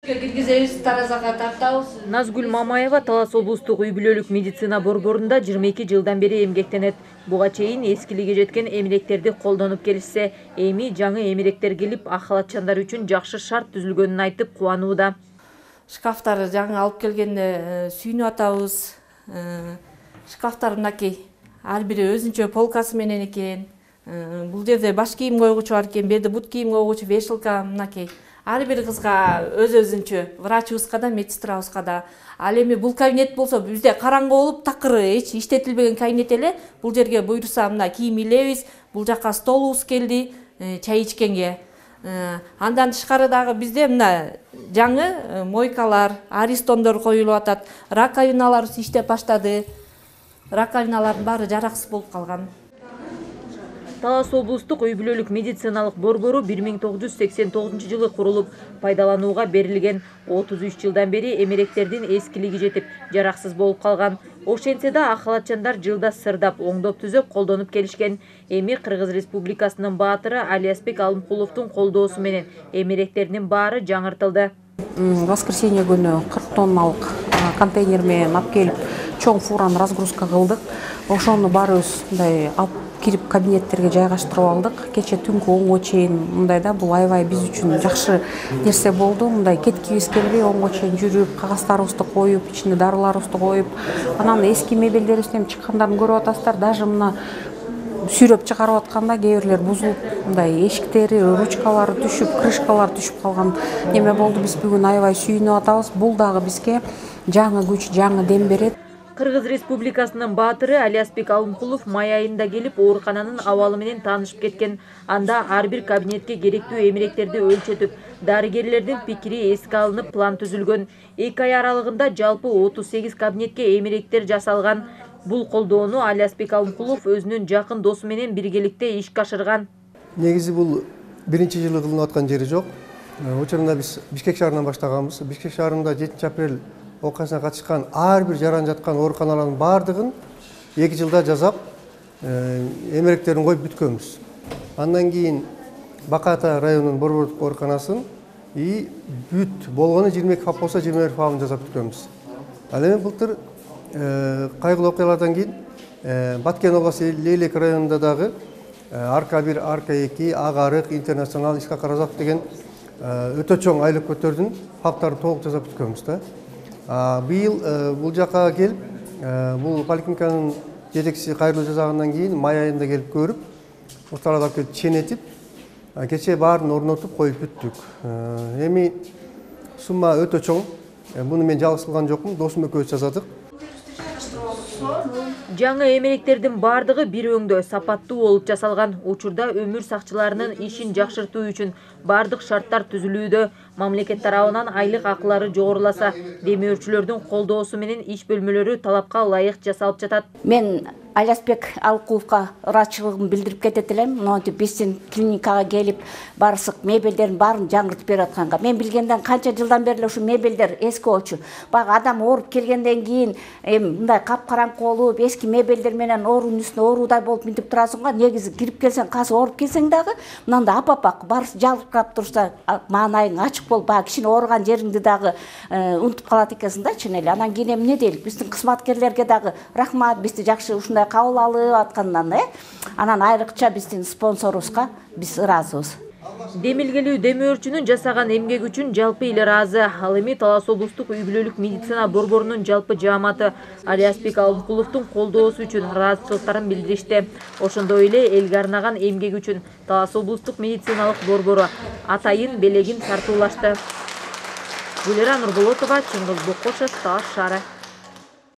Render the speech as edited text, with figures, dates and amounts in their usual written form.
Киргизебиз таразага тартабыз. Назгүл Мамаева Талас облустук үй бүлөлүк медицина борборунда 22 жылдан бери эмгектенет. Буга чейин эскилиги жеткен эмеректерди колдонуп келишсе, эми жаңы эмеректер келип, ак халатчандар үчүн жакшы шарт түзүлгөнүн айтып кубанууда. Шкафтарды жаңы алып келгенде сүйүнүп атабыз. Шкафтар мынакей ар бири өзүнчө полкасы менен экен. Бул жерде баш кийим койгучу бар экен, берде бут кийим койгучу вешалка мынакей. Ар бир кызга өзүнчө, врачыбызга да, медсестрабызга да. Ал эми бул кабинет болсо бизде караңгы болуп, такыр эч иштетилбеген кабинет эле. Бул жерге буйрса мына кийим илебиз, бул жака столубуз келди, чай ичкенге. Андан тышкары дагы бизде мына жаңы мойкалар, аристондор коюлуп атат, раковиналарыбыз иштеп баштады. Раковиналардын баары жараксыз болуп калган. Талас облустук үй бүлөлүк медициналык борбору 1989 жылы курулуп, пайдаланууга берилген. 33 жылдан бери эмеректердин эскилиги жетип, жараксыз болуп калган. Ошентсе да ак халатчандар жылда сырдап, оңдоп түзөп колдонуп келишкен. Эми Кыргыз Республикасынын баатыры Алиасбек Алымкуловдун колдоосу менен эмеректердин баары жаңыртылды. Воскресенье күнү 40 тонналык контейнер менен алып келип, чоң фураны разгрузка кылдык. Ошону баарыбыз мындай алып кирип кабинеттерге жайгаштырып алдык. Кече түнкү 10го чейин мындай да бул аябай биз үчүн жакшы нерсе болду. Мындай кеткибиз келбей 10го чейин жүрүп, кагаздарыбызды коюп, ичине дарыларыбызды коюп, анан эски мебелдерибизден чыккандарын көрүп атасыздар. Даже мына сүйрөп чыгарып атканда кээ бирлер бузулуп, мындай эшиктери, ручкалары түшүп, крышкалары түшүп калган неме болду. Биз бүгүн аябай сүйүнүп атабыз. Бул дагы бизге жаңы күч, жаңы дем берет. Кыргыз Республикасынын баатыры Алиасбек Алымкулов май айында келип, оорукананын абалы менен таанышып кеткен. Анда ар бир кабинетке керектүү эмеректерди өлчөтүп, дарыгерлердин пикири эске алынып, план түзүлгөн. 2 ай аралыгында жалпы 38 кабинетке эмеректер жасалган. Бул колдоону Алиасбек Алымкулов өзүнүн жакын досу менен биргеликте ишке ашырган. Негизи бул биринчи жылы кылынып аткан жери жок. Учурунда биз Бишкек шаарынан баштаганбыз. Бишкек шаарында 7 апрель окуясына катышкан ар бир жаран жаткан ооруканалардын баардыгын 2 жылда жасап, эмеректерин коюп бүткөнбүз. Андан кийин Бакай Ата районунун борбордук ооруканасын бүт болгону 22 фап болсо 21 фабын жасап бүткөнбүз. Ал эми былтыр кайгылуу окуялардан кийин Баткен областы Лейлек районунда дагы Арка 1, Арка 2, Агарык, Интернационал, Искак Разаков деген өтө чоң айлык көтөрдүн фаптарын толук жасап бүткөнбүз да. Быйыл бул жака келип, бул поликлиниканын жетекчиси кайрылуу жасагандан кийин май айында келип көрүп, орталарга алып келип ченетип, кечээ баарын орнотуп коюп бүттүк. Эми сумма өтө чоң. Буну мен жалгыз кылган жокмун, досум экөөбүз жасадык. Жаңы эмеректердин бардыгы бир өңдө сапаттуу болуп жасалган. Учурда өмүр сакчыларынын ишин жакшыртуу үчүн бардык шарттар түзүлүүдө. Мамлекет тарабынан айлык акылары жогоруласа, демөөрчүлөрдүн колдоосу менен иш бөлмөлөрү талапка ылайык жасалып жатат. Мен Алиасбек Алымкуловго ыраачылыгымды билдирип кетет элем. Монтип биздин клиникага келип, барсык мебелдерин баарын жаңыртып берип атканга. Мен билгенден канча жылдан бери ушу мебелдер эски болчу. Бак адам ооруп келгенден кийин мындай капкараңкы болуп, эски мебелдер менен оорунун үстүнө оорудай болуп минтип турасыңга, негизи кирип келсең, касы ооруп келсең дагы, мындай апапак барысы жалбырап турса, маанайың ачык болуп, бак кичине ооруган жериңди дагы унутуп калат экенсиң да чын эле. Анан кийин эмне дейлик? Биздин кызматкерлерге дагы рахмат, бизди жакшы ушундай кабыл алып аткандан, анан айрыкча биздин спонсорубузга биз ыраазыбыз. Демилгелүү демөөрчүнүн жасаган эмгеги үчүн жалпы эл ыраазы. Ал эми Талас облустук үй бүлөлүк медицина борборунун жалпы жааматы Алиасбек Алымкуловдун колдоосу үчүн ыраазычылыктарын билдиришти. Ошондой эле элге арнаган эмгеги үчүн Талас облустук медициналык борбору атайын белегин тартуулашты. Гүлера Нурболотова, Чыңгыз Боккошев, Талас шаары.